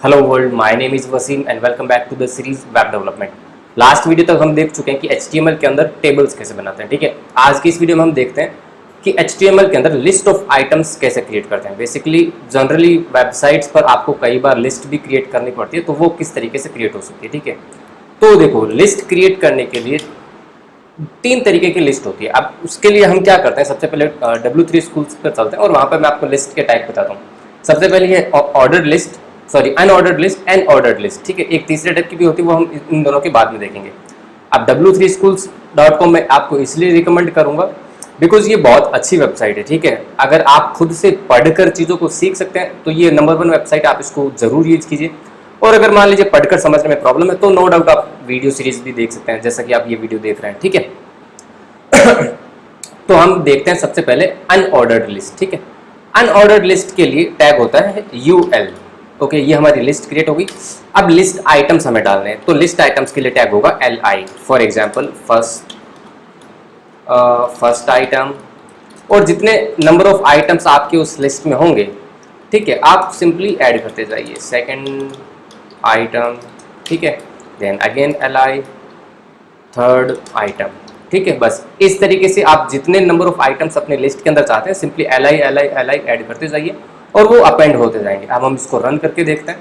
Hello world, my name is Waseem and welcome back to the series web development. Last video तक हम देख चुके हैं कि HTML के अंदर टेबल्स कैसे बनाते हैं। ठीक है, आज की इस वीडियो में हम देखते हैं कि HTML के अंदर लिस्ट ऑफ आइटम्स कैसे क्रिएट करते हैं। बेसिकली जनरली वेबसाइट्स पर आपको कई बार लिस्ट भी क्रिएट करनी पड़ती है, तो वो किस तरीके से क्रिएट हो सकती है। ठीक है, तो देखो, लिस्ट क्रिएट करने के लिए तीन तरीके की लिस्ट होती है। अब उसके लिए हम क्या करते हैं, सबसे पहले W3 स्कूल्स पर चलते हैं और वहाँ पर मैं आपको लिस्ट के टाइप बताता हूँ। सबसे पहले है ordered list, sorry unordered list and ordered list. ठीक है, एक तीसरे टाइप की भी होती है, वो हम इन दोनों के बाद में देखेंगे। अब W3schools.com मैं आपको इसलिए रिकमेंड करूंगा बिकॉज ये बहुत अच्छी वेबसाइट है। ठीक है, अगर आप खुद से पढ़कर चीज़ों को सीख सकते हैं तो ये नंबर 1 वेबसाइट, आप इसको जरूर यूज कीजिए। और अगर मान लीजिए पढ़कर समझने में प्रॉब्लम है तो नो डाउट आप वीडियो सीरीज भी देख सकते हैं, जैसा कि आप ये वीडियो देख रहे हैं। ठीक है तो हम देखते हैं सबसे पहले अनऑर्डर्ड लिस्ट। ठीक है, अनऑर्डर्ड लिस्ट के लिए टैग होता है UL। ओके, ये हमारी लिस्ट क्रिएट होगी। अब लिस्ट आइटम्स हमें डालने हैं, तो लिस्ट आइटम्स के लिए टैग होगा LI। For example first item, और जितने नंबर ऑफ आइटम्स आपके उस लिस्ट में होंगे, ठीक है, आप सिंपली ऐड करते जाइए। सेकंड आइटम, ठीक है, then again LI, third item. ठीक है, बस इस तरीके से आप जितने नंबर ऑफ आइटम्स अपने लिस्ट के अंदर चाहते हैं सिंपली LI ऐड करते जाइए और वो अपेंड होते जाएंगे। अब हम इसको रन करके देखते हैं।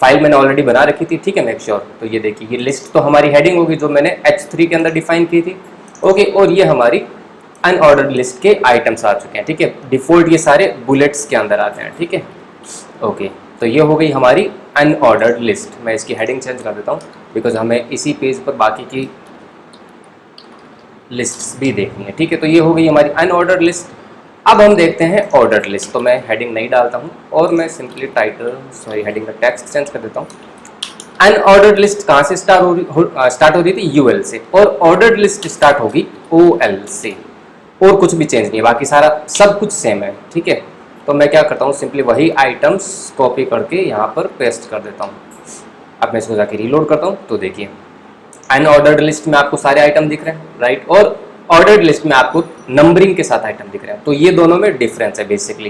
फाइल मैंने ऑलरेडी बना रखी थी, ठीक है, मेक श्योर। तो ये देखिए, ये लिस्ट तो हमारी हेडिंग होगी जो मैंने H3 के अंदर डिफाइन की थी। ओके, और ये हमारी अनऑर्डर्ड लिस्ट के आइटम्स आ चुके हैं। ठीक है, डिफॉल्ट ये सारे बुलेट्स के अंदर आते हैं। ठीक है, ओके, तो ये हो गई हमारी अनऑर्डर्ड लिस्ट। मैं इसकी हेडिंग चेंज कर देता हूँ बिकॉज हमें इसी पेज पर बाकी की लिस्ट्स भी देखनी है। ठीक है, तो ये हो गई हमारी अनऑर्डर्ड लिस्ट। अब हम देखते हैं ऑर्डर्ड लिस्ट। तो मैं हेडिंग नहीं डालता हूँ और मैं सिंपली हेडिंग का टेक्स्ट चेंज कर देता हूँ। अनऑर्डर्ड लिस्ट कहाँ से स्टार्ट हो रही थी? UL से, और ऑर्डर्ड लिस्ट स्टार्ट होगी OL से। और कुछ भी चेंज नहीं है, बाकी सारा सब कुछ सेम है। ठीक है, तो मैं क्या करता हूँ, सिंपली वही आइटम्स कॉपी करके यहाँ पर पेस्ट कर देता हूँ। अब मैं इसको जाके रीलोड करता हूँ तो देखिए, अनऑर्डर्ड लिस्ट में आपको सारे आइटम दिख रहे हैं, राइट, और ऑर्डर्ड लिस्ट में आपको नंबरिंग के साथ आइटम दिख रहे हैं। तो ये दोनों में डिफरेंस है बेसिकली,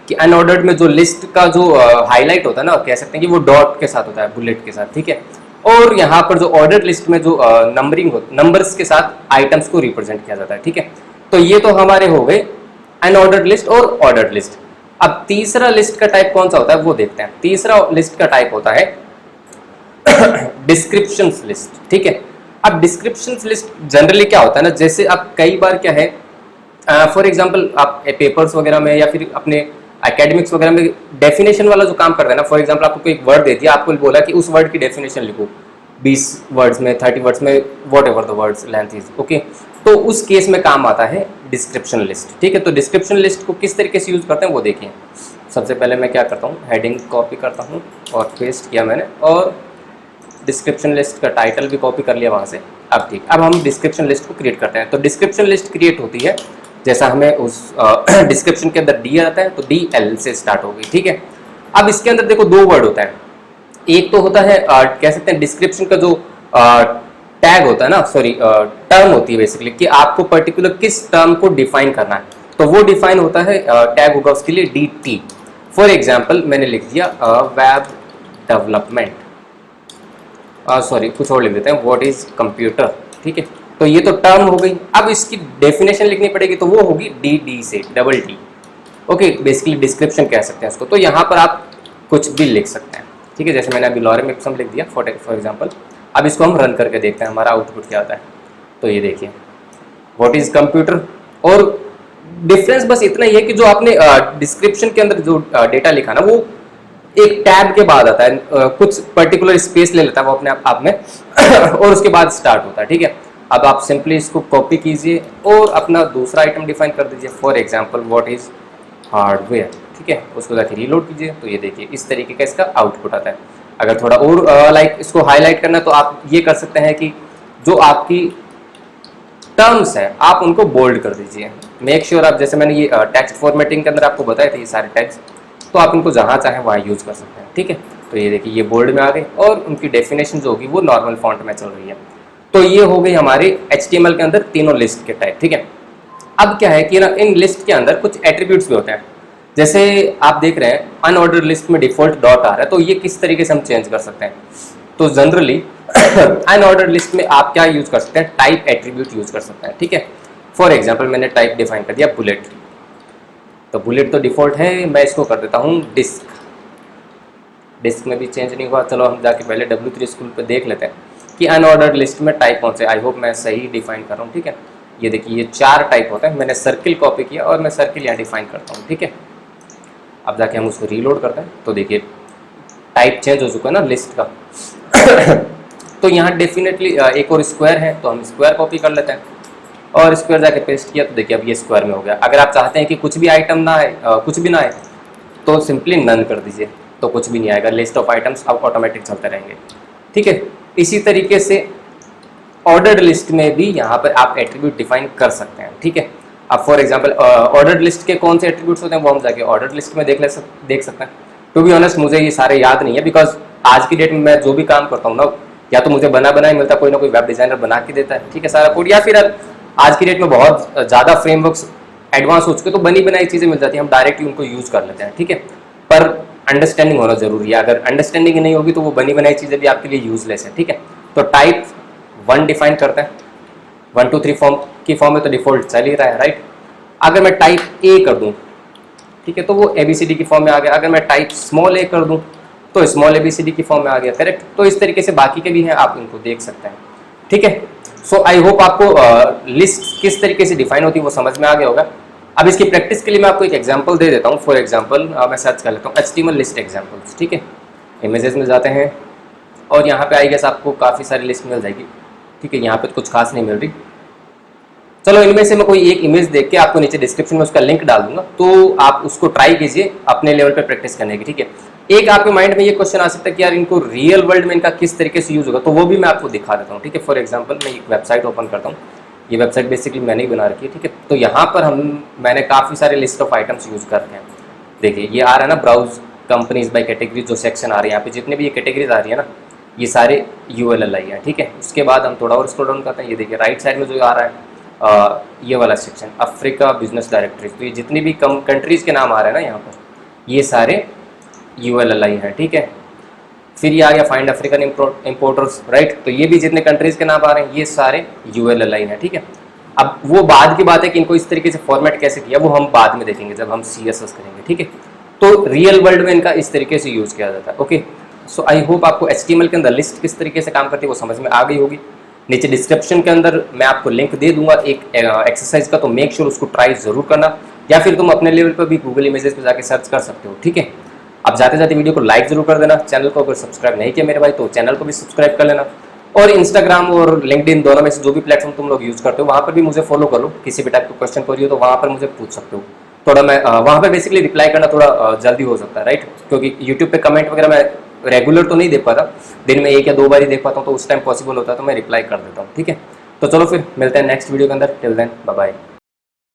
कि अनऑर्डर्ड में जो लिस्ट का जो हाईलाइट होता है ना, कह सकते हैं कि वो डॉट के साथ होता है, बुलेट के साथ। ठीक है, और यहाँ पर जो ऑर्डर्ड लिस्ट में जो नंबरिंग हो, नंबर्स के साथ आइटम्स को रिप्रेजेंट किया जाता है। ठीक है, तो ये तो हमारे हो गए अनऑर्डर्ड लिस्ट और ऑर्डर्ड लिस्ट। अब तीसरा लिस्ट का टाइप कौन सा होता है वो देखते हैं। तीसरा लिस्ट का टाइप होता है डिस्क्रिप्शन लिस्ट। ठीक है, अब डिस्क्रिप्शन लिस्ट जनरली क्या होता है ना, जैसे आप कई बार क्या है, फॉर एग्जांपल आप पेपर्स वगैरह में या फिर अपने एकेडमिक्स वगैरह में डेफिनेशन वाला जो काम करते हैं ना, फॉर एग्जांपल आपको कोई एक वर्ड दे दिया, आपको बोला कि उस वर्ड की डेफिनेशन लिखो 20 वर्ड्स में, 30 वर्ड्स में, what ever the words length is. Okay, तो उस केस में काम आता है डिस्क्रिप्शन लिस्ट। ठीक है, तो डिस्क्रिप्शन लिस्ट को किस तरीके से यूज करते हैं वो देखिए। सबसे पहले मैं क्या करता हूँ, हेडिंग कॉपी करता हूँ और पेस्ट किया मैंने, और डिस्क्रिप्शन लिस्ट का टाइटल भी कॉपी कर लिया वहाँ से। अब ठीक, अब हम डिस्क्रिप्शन लिस्ट को क्रिएट करते हैं। तो डिस्क्रिप्शन लिस्ट क्रिएट होती है जैसा हमें उस डिस्क्रिप्शन के अंदर डी आता है, तो DL से स्टार्ट होगी। ठीक है, अब इसके अंदर देखो दो वर्ड होता है। एक तो होता है कह सकते हैं डिस्क्रिप्शन का जो टैग होता है ना, सॉरी टर्म होती है बेसिकली, कि आपको पर्टिकुलर किस टर्म को डिफाइन करना है, तो वो डिफाइन होता है, टैग होगा उसके लिए DT। फॉर एग्जाम्पल मैंने लिख दिया वेब डेवलपमेंट, सॉरी कुछ और लिख देते हैं, व्हाट इज कंप्यूटर। ठीक है, तो ये तो टर्म हो गई। अब इसकी डेफिनेशन लिखनी पड़ेगी, तो वो होगी DD से, double T। Okay, basically description कह सकते हैं उसको। तो यहाँ पर आप कुछ भी लिख सकते हैं। ठीक है, जैसे मैंने अभी लॉरेम इप्सम लिख दिया फॉर एग्जाम्पल। अब इसको हम रन करके देखते हैं हमारा आउटपुट क्या आता है। तो ये देखिए, व्हाट इज कंप्यूटर। और डिफरेंस बस इतना ही है कि जो आपने डिस्क्रिप्शन के अंदर जो डेटा लिखा ना, वो एक टैब के बाद आता है, कुछ पर्टिकुलर स्पेस ले लेता है वो अपने आप में और उसके बाद स्टार्ट होता है। ठीक है, अब आप सिंपली इसको कॉपी कीजिए और अपना दूसरा आइटम डिफाइन कर दीजिए, for example what is hardware. ठीक है, उसको जाके रीलोड कीजिए, तो ये देखिए इस तरीके का इसका आउटपुट आता है। अगर थोड़ा और लाइक इसको हाईलाइट करना तो आप ये कर सकते हैं कि जो आपकी टर्म्स हैं आप उनको बोल्ड कर दीजिए। मेक श्योर आप, जैसे मैंने ये टेक्स्ट फॉर्मेटिंग के अंदर आपको बताए थे ये सारे टैग्स, तो आप इनको जहाँ चाहें वहाँ यूज़ कर सकते हैं। ठीक है, तो ये देखिए ये बोल्ड में आ गए और उनकी डेफिनेशन जो होगी वो नॉर्मल फॉन्ट में चल रही है। तो ये हो गई हमारे HTML के अंदर तीनों लिस्ट के टाइप। ठीक है, अब क्या है कि ना इन लिस्ट के अंदर कुछ एट्रीब्यूट्स भी होते हैं। जैसे आप देख रहे हैं अनऑर्डर लिस्ट में डिफॉल्ट डॉट आ रहा है, तो ये किस तरीके से हम चेंज कर सकते हैं? तो जनरली अनऑर्डर लिस्ट में आप क्या यूज कर सकते हैं? टाइप एट्रीब्यूट यूज कर सकते हैं, ठीक है। फॉर एग्जाम्पल मैंने टाइप डिफाइन कर दिया बुलेट, तो बुलेट तो डिफॉल्ट है, मैं इसको कर देता हूँ डिस्क। डिस्क में भी चेंज नहीं हुआ। चलो हम जाके पहले W3 स्कूल पे देख लेते हैं कि अनऑर्डर लिस्ट में टाइप कौन से। आई होप मैं सही डिफाइन कर रहा हूँ, ठीक है। ये देखिए ये 4 टाइप होते हैं, मैंने सर्किल कॉपी किया और मैं सर्किल यहाँ डिफाइन करता हूँ, ठीक है। अब जाके हम उसको रीलोड करते हैं तो देखिए टाइप चेंज हो चुका है ना लिस्ट का। तो यहाँ डेफिनेटली एक और स्क्वायर है, तो हम स्क्वायर कॉपी कर लेते हैं और स्क्वायर जाके पेस्ट किया तो देखिए अब ये स्क्वायर में हो गया। अगर आप चाहते हैं कि कुछ भी आइटम ना आए, कुछ भी ना आए, तो सिंपली नन कर दीजिए, तो कुछ भी नहीं आएगा। लिस्ट ऑफ आइटम्स अब ऑटोमेटिक चलते रहेंगे, ठीक है। इसी तरीके से ऑर्डर्ड लिस्ट में भी यहाँ पर आप एट्रीब्यूट डिफाइन कर सकते हैं, ठीक है। अब फॉर एग्जांपल ऑर्डर्ड लिस्ट के कौन से एट्रीब्यूट्स होते हैं वो हम जाके ऑर्डर्ड लिस्ट में देख सकते हैं। टू बी ऑनेस्ट मुझे ये सारे याद नहीं है, बिकॉज आज की डेट में मैं जो भी काम करता हूँ ना, या तो मुझे बना ही मिलता है, कोई ना कोई वेब डिजाइनर बना के देता है, ठीक है, सारा कोड, या फिर आज की डेट में बहुत ज़्यादा फ्रेमवर्क्स एडवांस हो चुके तो बनी बनाई चीज़ें मिल जाती हैं, हम डायरेक्टली उनको यूज़ कर लेते हैं, ठीक है। पर अंडरस्टैंडिंग होना जरूरी है, अगर अंडरस्टैंडिंग नहीं होगी तो वो बनी बनाई चीज़ें भी आपके लिए यूजलेस है, ठीक है। तो टाइप 1 डिफाइन करते हैं, 1 2 3 फॉर्म की फॉर्म में तो डिफॉल्ट चल ही रहा है, राइट। अगर मैं टाइप ए कर दूं, ठीक है, तो वो ABCD की फॉर्म में आ गया। अगर मैं टाइप स्मॉल ए कर दूं तो स्मॉल ABCD की फॉर्म में आ गया, करेक्ट। तो इस तरीके से बाकी के भी हैं, आप इनको देख सकते हैं, ठीक है। सो आई होप आपको लिस्ट किस तरीके से डिफाइन होती है वो समझ में आ गया होगा। अब इसकी प्रैक्टिस के लिए मैं आपको एक एग्जांपल दे देता हूँ। फॉर एग्जांपल मैं सर्च कर लेता हूँ HTML लिस्ट एग्जांपल्स, ठीक है। इमेजेस में जाते हैं और यहाँ पे आई गेस आपको काफ़ी सारी लिस्ट मिल जाएगी, ठीक है। यहाँ पे तो कुछ खास नहीं मिल रही। चलो इनमें से मैं कोई एक इमेज देख के आपको नीचे डिस्क्रिप्शन में उसका लिंक डाल दूंगा, तो आप उसको ट्राई कीजिए अपने लेवल पे प्रैक्टिस करने की, ठीक है। एक आपके माइंड में ये क्वेश्चन आ सकता है कि यार इनको रियल वर्ल्ड में इनका किस तरीके से यूज होगा, तो वो भी मैं आपको दिखा देता हूँ, ठीक है। फॉर एग्जांपल मैं एक वेबसाइट ओपन करता हूँ, ये वेबसाइट बेसिकली मैंने ही बना रखी है, ठीक है। तो यहाँ पर मैंने काफ़ी सारे लिस्ट ऑफ आइटम्स यूज करते हैं। देखिए ये आ रहा है ना, ब्राउज कंपनीज बाय कैटेगरी, जो सेक्शन आ रहे हैं यहाँ पे, जितने भी ये कैटेगरीज आ रही है ना, ये सारे ULLI है, ठीक है। उसके बाद हम थोड़ा और स्क्रॉल डाउन करते हैं, ये देखिए राइट साइड में जो आ रहा है ये वाला सेक्शन अफ्रीका बिजनेस डायरेक्टरी, तो ये जितनी भी कंट्रीज के नाम आ रहे हैं ना यहाँ पर, ये सारे ULLI हैं, ठीक है। फिर ये आ गया फाइंड अफ्रीकन इम्पोर्टर्स, राइट, तो ये भी जितने कंट्रीज के नाम आ रहे हैं ये सारे ULLI हैं, ठीक है। अब वो बाद की बात है कि इनको इस तरीके से फॉर्मेट कैसे किया वो हम बाद में देखेंगे जब हम CSS करेंगे, ठीक है। तो रियल वर्ल्ड में इनका इस तरीके से यूज़ किया जाता है, ओके। सो आई होप आपको HTML के अंदर लिस्ट किस तरीके से काम करती है वो समझ में आ गई होगी। नीचे डिस्क्रिप्शन के अंदर मैं आपको लिंक दे दूंगा एक एक्सरसाइज का, तो मेक श्योर उसको ट्राई जरूर करना, या फिर तुम अपने लेवल पर भी गूगल इमेजेस पे जाके सर्च कर सकते हो, ठीक है। अब जाते जाते वीडियो को लाइक जरूर कर देना, चैनल को अगर सब्सक्राइब नहीं किया मेरे भाई तो चैनल को भी सब्सक्राइब कर लेना, और इंस्टाग्राम और लिंक्डइन दोनों में से जो भी प्लेटफॉर्म तुम लोग यूज़ करते हो वहाँ पर भी मुझे फॉलो कर लो। किसी भी टाइप का क्वेश्चन कोई हो तो वहाँ पर मुझे पूछ सकते हो। थोड़ा मैं वहाँ पर बेसिकली रिप्लाई करना थोड़ा जल्दी हो सकता है, राइट, क्योंकि यूट्यूब पे कमेंट वगैरह मैं रेगुलर तो नहीं देख पाता, दिन में 1 या 2 बार ही देख पाता हूँ, तो उस टाइम पॉसिबल होता है तो मैं रिप्लाई कर देता हूँ, ठीक है। तो चलो फिर मिलते हैं नेक्स्ट वीडियो के अंदर, टिल देन बाय बाय।